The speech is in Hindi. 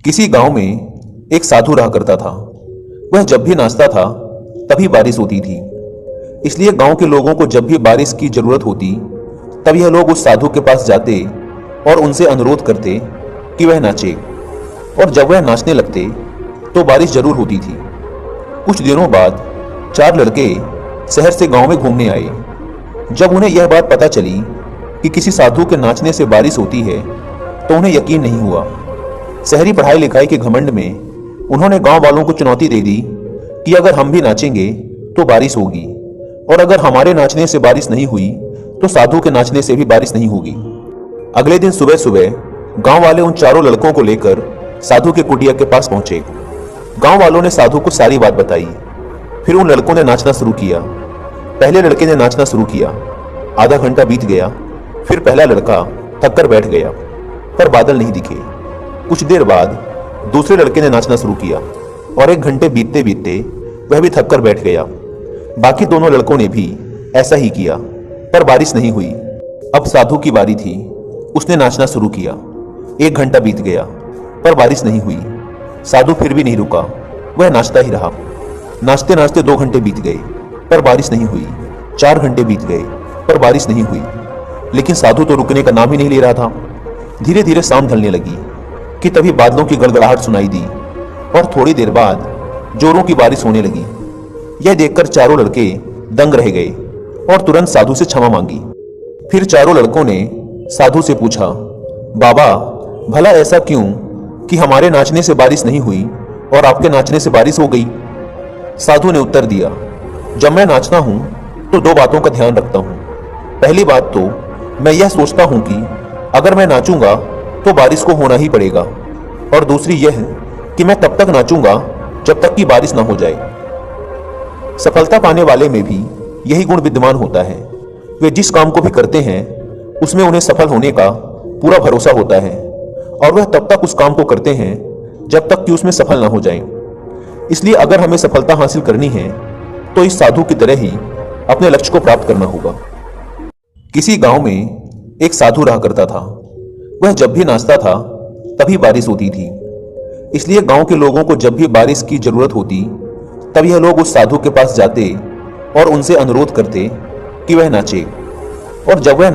किसी गांव में एक साधु रहा करता था। वह जब भी नाचता था तभी बारिश होती थी। इसलिए गांव के लोगों को जब भी बारिश की जरूरत होती तब यह लोग उस साधु के पास जाते और उनसे अनुरोध करते कि वह नाचे। और जब वह नाचने लगते तो बारिश जरूर होती थी। कुछ दिनों बाद 4 लड़के शहर से गांव में घूमने आए। जब उन्हें यह बात पता चली कि किसी साधु के नाचने से बारिश होती है तो उन्हें यकीन नहीं हुआ। शहरी पढ़ाई लिखाई के घमंड में उन्होंने गांव वालों को चुनौती दे दी कि अगर हम भी नाचेंगे तो बारिश होगी, और अगर हमारे नाचने से बारिश नहीं हुई तो साधु के नाचने से भी बारिश नहीं होगी। अगले दिन सुबह सुबह गांव वाले उन चारों लड़कों को लेकर साधु के कुटिया के पास पहुंचे। गांव वालों ने साधु को सारी बात बताई। फिर उन लड़कों ने नाचना शुरू किया। पहले लड़के ने नाचना शुरू किया। आधा घंटा बीत गया। फिर पहला लड़का थक कर बैठ गया, पर बादल नहीं दिखे। कुछ देर बाद दूसरे लड़के ने नाचना शुरू किया और 1 घंटे बीतते बीतते वह भी थक कर बैठ गया। बाकी दोनों लड़कों ने भी ऐसा ही किया, पर बारिश नहीं हुई। अब साधु की बारी थी। उसने नाचना शुरू किया। 1 घंटा बीत गया, पर बारिश नहीं हुई। साधु फिर भी नहीं रुका, वह नाचता ही रहा। नाचते नाचते 2 घंटे बीत गए, पर बारिश नहीं हुई। 4 घंटे बीत गए, पर बारिश नहीं हुई। लेकिन साधु तो रुकने का नाम ही नहीं ले रहा था। धीरे धीरे शाम ढलने लगी कि तभी बादलों की गड़गड़ाहट सुनाई दी और थोड़ी देर बाद जोरों की बारिश होने लगी। यह देखकर चारों लड़के दंग रह गए और तुरंत साधु से क्षमा मांगी। फिर चारों लड़कों ने साधु से पूछा, बाबा, भला ऐसा क्यों कि हमारे नाचने से बारिश नहीं हुई और आपके नाचने से बारिश हो गई? साधु ने उत्तर दिया, जब मैं नाचता हूं तो 2 बातों का ध्यान रखता हूं। पहली बात तो मैं यह सोचता हूं कि अगर मैं नाचूंगा तो बारिश को होना ही पड़ेगा, और दूसरी यह कि मैं तब तक नाचूंगा जब तक कि बारिश ना हो जाए। सफलता पाने वाले में भी यही गुण विद्यमान होता है। वे जिस काम को भी करते हैं उसमें उन्हें सफल होने का पूरा भरोसा होता है, और वह तब तक उस काम को करते हैं जब तक कि उसमें सफल ना हो जाएं। इसलिए अगर हमें सफलता हासिल करनी है तो इस साधु की तरह ही अपने लक्ष्य को प्राप्त करना होगा। किसी गांव में एक साधु रहा करता था। वह जब भी नाचता था तभी बारिश होती थी। इसलिए गांव के लोगों को जब भी बारिश की जरूरत होती तब यह लोग उस साधु के पास जाते और उनसे अनुरोध करते कि वह नाचे। और जब वह